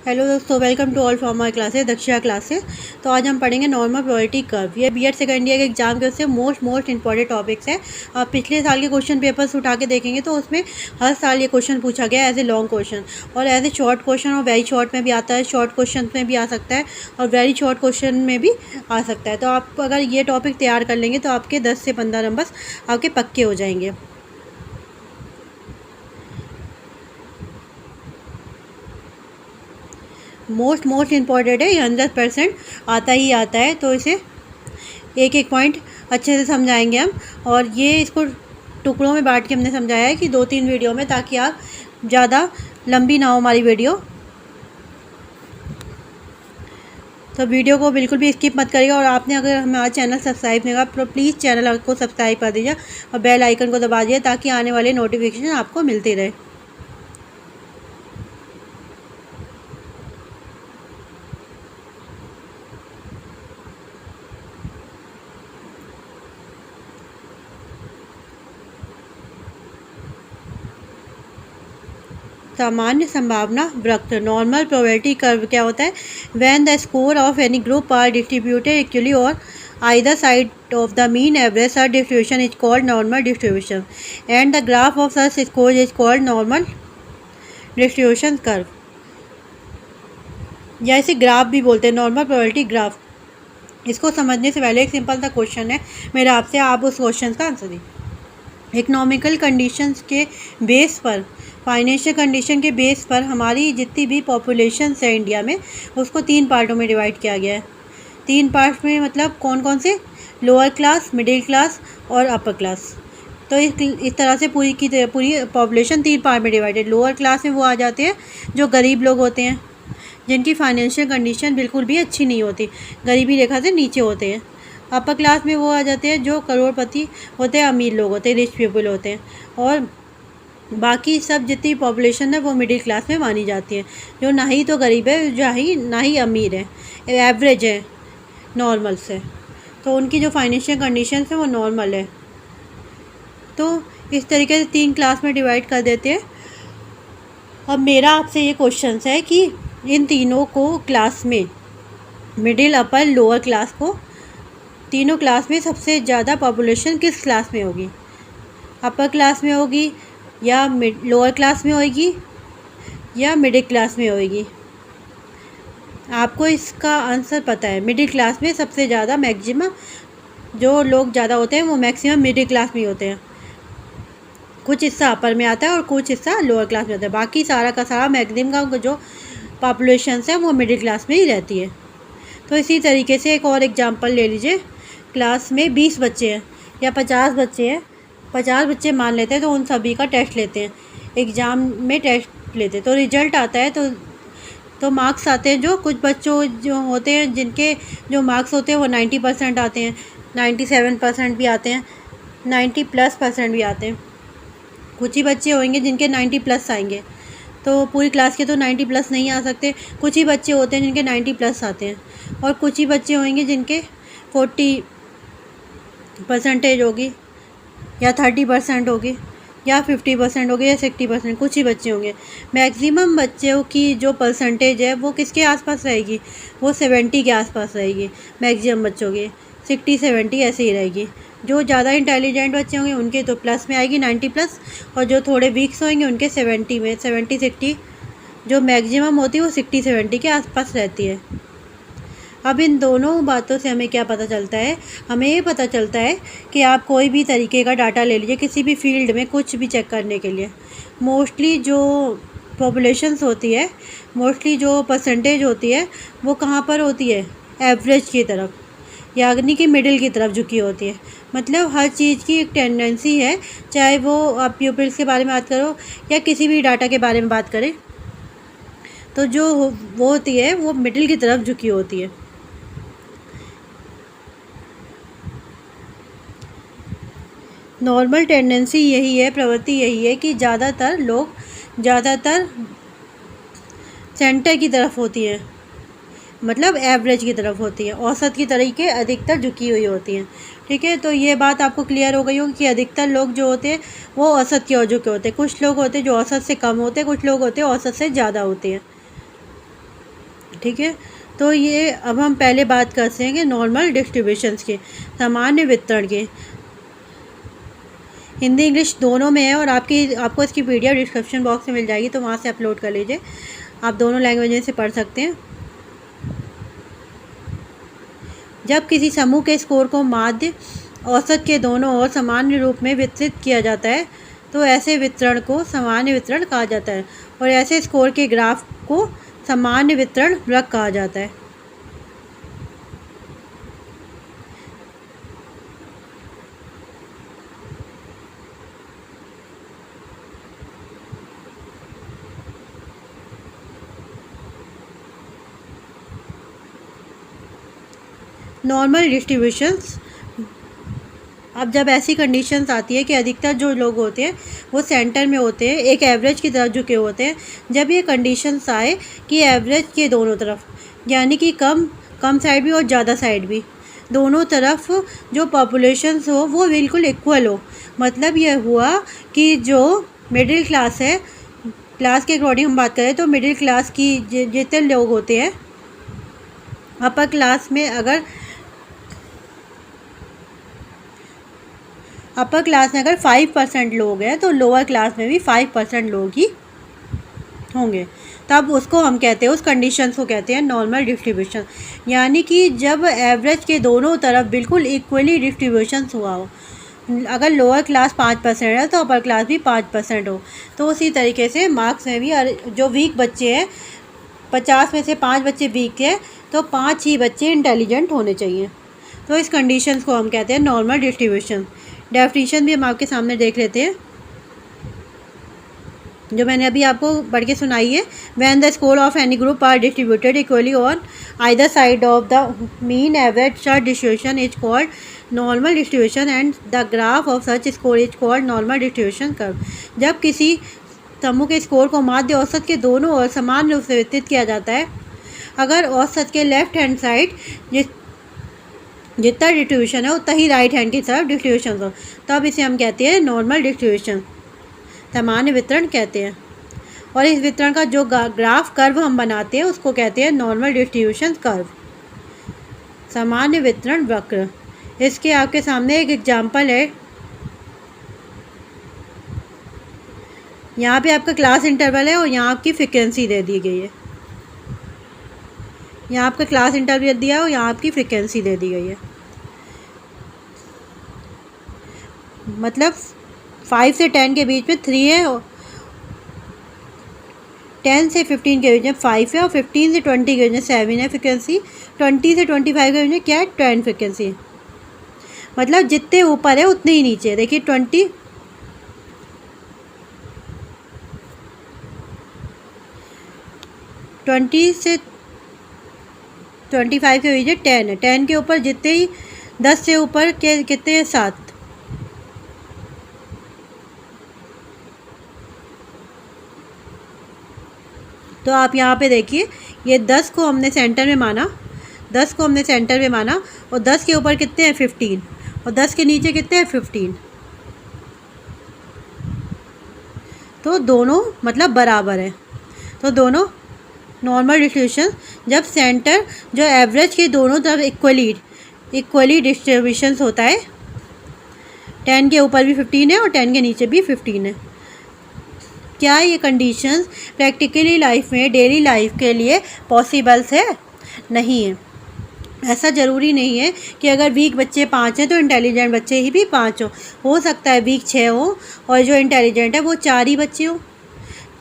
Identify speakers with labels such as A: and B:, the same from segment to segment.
A: Hello दोस्तों, welcome to all for my classes Daksha classes. तो आज हम पढ़ेंगे नॉर्मल प्रोबेबिलिटी कर्व। ये बीएड सेकेंड ईयर के एग्जाम के उससे मोस्ट इंपॉर्टेंट टॉपिक्स है। आप पिछले साल के क्वेश्चन पेपर्स उठा के देखेंगे तो उसमें हर साल ये क्वेश्चन पूछा गया एज ए लॉन्ग क्वेश्चन और एज ए शॉर्ट क्वेश्चन, और वेरी शॉर्ट में भी आता है, शॉर्ट क्वेश्चन में भी आ सकता है और वेरी शॉर्ट क्वेश्चन में भी आ सकता है। तो आप अगर ये टॉपिक तैयार कर लेंगे तो आपके 10 से 15 नंबर्स आपके पक्के हो जाएंगे। मोस्ट इम्पॉर्टेंट है, ये 100% आता ही आता है। तो इसे एक एक पॉइंट अच्छे से समझाएंगे हम, और ये इसको टुकड़ों में बांट के हमने समझाया है कि 2-3 वीडियो में, ताकि आप ज़्यादा लंबी ना हो हमारी वीडियो। तो वीडियो को बिल्कुल भी स्किप मत करिएगा, और आपने अगर हमारा चैनल सब्सक्राइब नहीं किया तो प्लीज़ चैनल को सब्सक्राइब कर दीजिए और बेल आइकन को दबा दीजिए ताकि आने वाले नोटिफिकेशन आपको मिलती रहे। सामान्य संभावना वक्र नॉर्मल प्रोबेबिलिटी कर्व क्या होता है? When the score of any group are distributed equally और either side of the mean average, such distribution is called normal distribution and the graph of such score is called normal distribution curve, या इसे graph भी बोलते हैं, normal probability graph. इसको समझने से पहले एक सिंपल सा क्वेश्चन है मेरा आपसे, आप उस क्वेश्चन का आंसर दीजिए। इकोनॉमिकल कंडीशंस के बेस पर, फाइनेंशियल कंडीशन के बेस पर हमारी जितनी भी पॉपुलेशन है इंडिया में, उसको 3 पार्टों में डिवाइड किया गया है। 3 पार्ट्स में मतलब कौन कौन से? लोअर क्लास, मिडिल क्लास और अपर क्लास। तो इस तरह से पूरी पॉपुलेशन 3 पार्ट में डिवाइडेड। लोअर क्लास में वो आ जाते हैं जो गरीब लोग होते हैं, जिनकी फाइनेंशियल कंडीशन बिल्कुल भी अच्छी नहीं होती, गरीबी रेखा से नीचे होते हैं। अपर क्लास में वो आ जाते हैं जो करोड़पति होते हैं, अमीर लोग होते हैं, रिच पीपल होते हैं। और बाकी सब जितनी पॉपुलेशन है वो मिडिल क्लास में मानी जाती है, जो ना ही तो गरीब है, ना ही अमीर है, एवरेज है नॉर्मल से। तो उनकी जो फाइनेंशियल कंडीशन है वो नॉर्मल है। तो इस तरीके से 3 क्लास में डिवाइड कर देते हैं। अब मेरा आपसे ये क्वेश्चन है कि इन तीनों को क्लास में, मिडिल, अपर, लोअर क्लास को, तीनों क्लास में सबसे ज़्यादा पॉपुलेशन किस क्लास में होगी? अपर क्लास में होगी, या लोअर क्लास में होगी, या मिडिल क्लास में होगी? आपको इसका आंसर पता है। मिडिल क्लास में सबसे ज़्यादा मैक्सिमम जो लोग ज़्यादा होते हैं वो मैक्सिमम मिडिल क्लास में होते हैं। कुछ हिस्सा अपर में आता है और कुछ हिस्सा लोअर क्लास में आता है। बाकी सारा का सारा मैक्सिमम का जो पॉपुलेशन है वो मिडिल क्लास में ही रहती है। तो इसी तरीके से एक और एग्जांपल ले लीजिए। क्लास में 20 बच्चे हैं या 50 बच्चे हैं, 50 बच्चे मान लेते हैं, तो उन सभी का टेस्ट लेते हैं, एग्ज़ाम में टेस्ट लेते हैं। तो रिज़ल्ट आता है, तो मार्क्स आते हैं। जो कुछ बच्चों जो होते हैं जिनके जो मार्क्स होते हैं वो 90% आते हैं, 97% भी आते हैं, 90+% भी आते हैं। कुछ ही बच्चे होंगे जिनके 90+ आएंगे। तो पूरी क्लास के तो 90+ नहीं आ सकते। कुछ ही बच्चे होते हैं जिनके 90+ आते हैं, और कुछ ही बच्चे होंगे जिनके 40% होगी, या 30% होगी, या 50% होगी, या 60%। कुछ ही बच्चे होंगे। मैक्सिमम बच्चों की जो परसेंटेज है वो किसके आसपास रहेगी? वो 70 के आसपास रहेगी। मैक्सिमम बच्चों की 60-70 ऐसे ही रहेगी। जो ज़्यादा इंटेलिजेंट बच्चे होंगे उनके तो प्लस में आएगी, 90+, और जो थोड़े वीक्स होंगे उनके 70 में, 70-60। जो मैक्सिमम होती है वो 60-70 के आसपास रहती है। अब इन दोनों बातों से हमें क्या पता चलता है? हमें ये पता चलता है कि आप कोई भी तरीके का डाटा ले लीजिए, किसी भी फील्ड में कुछ भी चेक करने के लिए, मोस्टली जो पॉपुलेशंस होती है, मोस्टली जो परसेंटेज होती है वो कहाँ पर होती है? एवरेज की तरफ, यानी कि मिडिल की तरफ झुकी होती है। मतलब हर चीज़ की एक टेंडेंसी है, चाहे वो आप प्यूपिल्स के बारे में बात करो या किसी भी डाटा के बारे में बात करें, तो जो वो होती है वो मिडिल की तरफ झुकी होती है। नॉर्मल टेंडेंसी यही है, प्रवृत्ति यही है कि ज़्यादातर सेंटर की तरफ होती है, मतलब एवरेज की तरफ होती है, औसत की तरीके अधिकतर झुकी हुई होती हैं। ठीक है, तो ये बात आपको क्लियर हो गई होगी कि अधिकतर लोग जो होते हैं वो औसत की ओर झुके होते हैं। कुछ लोग होते हैं जो औसत से कम होते हैं, कुछ लोग होते हैं औसत से ज़्यादा होते हैं। ठीक है, तो ये अब हम पहले बात करते हैं कि नॉर्मल डिस्ट्रीब्यूशंस के, सामान्य वितरण के। हिंदी इंग्लिश दोनों में है और आपको इसकी पीडीएफ डिस्क्रिप्शन बॉक्स में मिल जाएगी, तो वहाँ से अपलोड कर लीजिए, आप दोनों लैंग्वेज में से पढ़ सकते हैं। जब किसी समूह के स्कोर को माध्य औसत के दोनों ओर सामान्य रूप में वितरित किया जाता है तो ऐसे वितरण को सामान्य वितरण कहा जाता है, और ऐसे स्कोर के ग्राफ को सामान्य वितरण वक्र कहा जाता है। नॉर्मल डिस्ट्रीब्यूशंस, अब जब ऐसी कंडीशंस आती है कि अधिकतर जो लोग होते हैं वो सेंटर में होते हैं, एक एवरेज की तरफ झुके होते हैं, जब ये कंडीशंस आए कि एवरेज के दोनों तरफ, यानी कि कम साइड भी और ज़्यादा साइड भी, दोनों तरफ जो पॉपुलेशंस हो वो बिल्कुल इक्वल हो, मतलब यह हुआ कि जो मिडिल क्लास है, क्लास के अकॉर्डिंग हम बात करें तो मिडिल क्लास की जितने लोग होते हैं, अपर क्लास में अगर 5% लोग हैं तो लोअर क्लास में भी 5% लोग ही होंगे, तब उसको हम कहते हैं, उस कंडीशंस को कहते हैं नॉर्मल डिस्ट्रीब्यूशन। यानी कि जब एवरेज के दोनों तरफ बिल्कुल इक्वली डिस्ट्रीब्यूशन हुआ हो, अगर लोअर क्लास 5% है तो अपर क्लास भी 5% हो, तो उसी तरीके से मार्क्स में भी जो वीक बच्चे हैं, 50 में से 5 बच्चे वीक है तो 5 ही बच्चे इंटेलिजेंट होने चाहिए, तो इस कंडीशंस को हम कहते हैं नॉर्मल डिस्ट्रीब्यूशन। डेफिनेशन भी हम आपके सामने देख लेते हैं, जो मैंने अभी आपको पढ़ के सुनाई है। When the score of any group are distributed equally on either side of the mean average distribution is called normal distribution and the graph of such score is called normal distribution curve. जब किसी समूह के score को माध्य औसत के दोनों ओर समान रूप से वितरित किया जाता है, अगर औसत के लेफ्ट हैंड साइड जितना डिस्ट्रीब्यूशन है उतना ही राइट हैंड की तरफ डिस्ट्रीब्यूशन हो, तब इसे हम कहते हैं नॉर्मल डिस्ट्रीब्यूशन, सामान्य वितरण कहते हैं। और इस वितरण का जो ग्राफ कर्व हम बनाते हैं उसको कहते हैं नॉर्मल डिस्ट्रीब्यूशन कर्व, सामान्य वितरण वक्र। इसके आपके सामने एक एग्जाम्पल है, यहाँ पे आपका क्लास इंटरवल है और यहाँ आपकी फ्रिक्वेंसी दे दी गई है, यहाँ आपका क्लास इंटरवल दिया है और यहाँ आपकी फ्रिक्वेंसी दे दी गई है। मतलब 5 से 10 के बीच में 3 है, और 10 से 15 के बीच में 5 है, और 15 से 20 के बीच में 7 है फ्रिक्वेंसी, 20 से 25 के बीच में क्या है 10 फ्रिक्वेंसी। मतलब जितने ऊपर है उतने ही नीचे है। देखिए 20 से 25 के बीच में 10 है, 10 के ऊपर जितने ही 10 से ऊपर के कितने हैं 7। तो आप यहाँ पे देखिए, ये 10 को हमने सेंटर में माना, 10 को हमने सेंटर में माना, और 10 के ऊपर कितने हैं 15, और 10 के नीचे कितने हैं 15, तो दोनों मतलब बराबर है। तो दोनों नॉर्मल डिस्ट्रीब्यूशन, जब सेंटर जो एवरेज के दोनों तरफ इक्वली डिस्ट्रीब्यूशन होता है, 10 के ऊपर भी 15 है और 10 के नीचे भी 15 है। क्या ये कंडीशंस प्रैक्टिकली लाइफ में, डेली लाइफ के लिए पॉसिबल्स है? नहीं है। ऐसा ज़रूरी नहीं है कि अगर वीक बच्चे 5 हैं तो इंटेलिजेंट बच्चे ही भी 5 हो सकता है वीक 6 हो और जो इंटेलिजेंट है वो 4 ही बच्चे हो,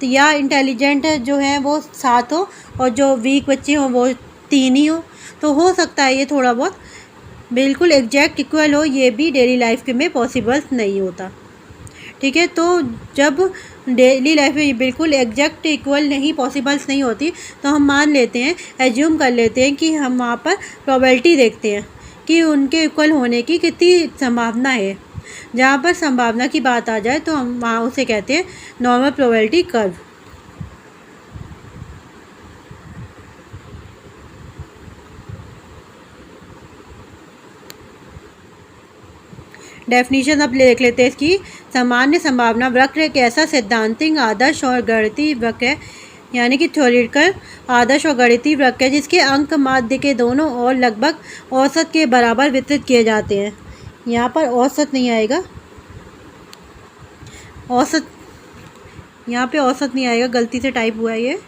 A: तो या इंटेलिजेंट जो है वो 7 हो और जो वीक बच्चे हों वो 3 ही हो, तो हो सकता है ये थोड़ा बहुत बिल्कुल एग्जैक्ट इक्वल हो, ये भी डेली लाइफ में पॉसिबल्स नहीं होता। ठीक है, तो जब डेली लाइफ में बिल्कुल एग्जैक्ट इक्वल नहीं पॉसिबल्स नहीं होती, तो हम मान लेते हैं, एज्यूम कर लेते हैं कि हम वहाँ पर प्रोबेबिलिटी देखते हैं कि उनके इक्वल होने की कितनी संभावना है। जहाँ पर संभावना की बात आ जाए तो हम वहाँ उसे कहते हैं नॉर्मल प्रोबेबिलिटी कर्व। डेफिनेशन अब देख लेते हैं इसकी। सामान्य संभावना वक्र एक ऐसा सैद्धांतिक, आदर्श और गणितीय वक्र है यानी कि थ्योरेटिकल, आदर्श और गणितीय वक्र है जिसके अंक माध्य के दोनों और लगभग औसत के बराबर वितरित किए जाते हैं। यहाँ पर औसत नहीं आएगा, औसत यहाँ पे औसत नहीं आएगा, गलती से टाइप हुआ है ये,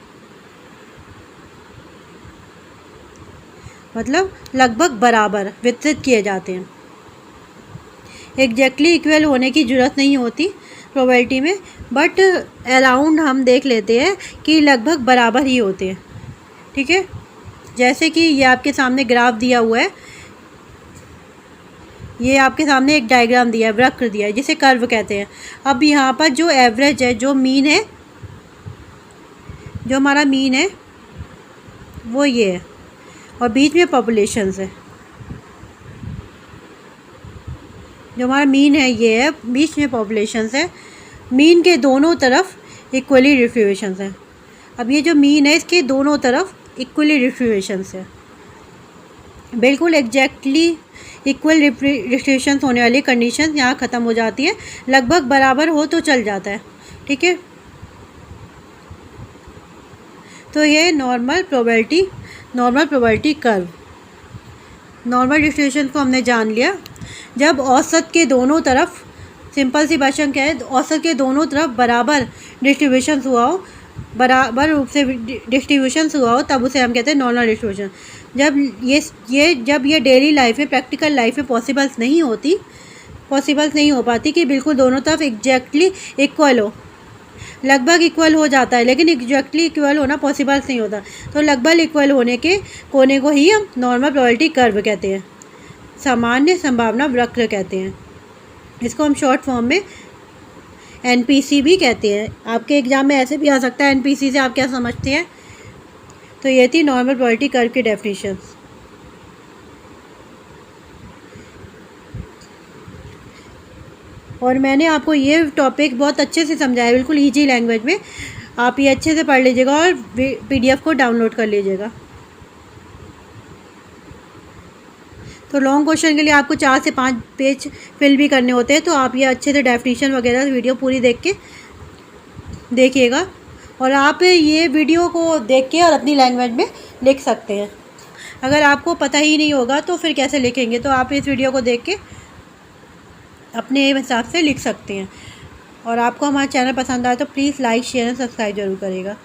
A: मतलब लगभग बराबर वितरित किए जाते हैं। एग्जैक्टली इक्वल होने की ज़रूरत नहीं होती प्रोबेबिलिटी में, बट अराउंड हम देख लेते हैं कि लगभग बराबर ही होते हैं। ठीक है, जैसे कि ये आपके सामने ग्राफ दिया हुआ है, ये आपके सामने एक डायग्राम दिया है, वक्र दिया है जिसे कर्व कहते हैं। अब यहाँ पर जो एवरेज है, जो मीन है, जो हमारा मीन है वो ये है, और बीच में पॉपुलेशंस है। जो हमारा मीन है ये है, बीच में पॉपुलेशंस है, मीन के दोनों तरफ इक्वली डिस्ट्रीब्यूशंस है। अब ये जो मीन है इसके दोनों तरफ इक्वली डिस्ट्रीब्यूशंस है। बिल्कुल एग्जैक्टली इक्वल डिस्ट्रीब्यूशंस होने वाली कंडीशन यहाँ ख़त्म हो जाती है, लगभग बराबर हो तो चल जाता है। ठीक है, तो ये normal probability curve, normal distribution को हमने जान लिया। जब औसत के दोनों तरफ, सिंपल सी भाषा क्या है, औसत के दोनों तरफ बराबर डिस्ट्रीब्यूशन हुआ हो, बराबर रूप से डिस्ट्रीब्यूशन हुआ हो, तब उसे हम कहते हैं नॉर्मल डिस्ट्रीब्यूशन। जब ये डेली लाइफ में, प्रैक्टिकल लाइफ में पॉसिबल्स नहीं हो पाती कि बिल्कुल दोनों तरफ एग्जैक्टली इक्वल हो। लगभग इक्वल हो जाता है लेकिन एग्जैक्टली इक्वल होना पॉसिबल्स नहीं होता। तो लगभग इक्वल होने के कोने को ही हम नॉर्मल प्रोबेबिलिटी कर्व कहते हैं, सामान्य संभावना वक्र कहते हैं। इसको हम शॉर्ट फॉर्म में एनपीसी भी कहते हैं। आपके एग्जाम में ऐसे भी आ सकता है, एनपीसी से आप क्या समझते हैं। तो ये थी नॉर्मल प्रोबेबिलिटी कर्व की डेफिनेशन। और मैंने आपको ये टॉपिक बहुत अच्छे से समझाया, बिल्कुल ईजी लैंग्वेज में। आप ये अच्छे से पढ़ लीजिएगा और पीडीएफ को डाउनलोड कर लीजिएगा। तो लॉन्ग क्वेश्चन के लिए आपको 4 से 5 पेज फिल भी करने होते हैं, तो आप ये अच्छे से डेफिनेशन वगैरह वीडियो पूरी देख के देखिएगा। और आप ये वीडियो को देख के और अपनी लैंग्वेज में लिख सकते हैं। अगर आपको पता ही नहीं होगा तो फिर कैसे लिखेंगे, तो आप इस वीडियो को देख के अपने हिसाब से लिख सकते हैं। और आपको हमारा चैनल पसंद आए तो प्लीज़ लाइक, शेयर और सब्सक्राइब जरूर करिएगा।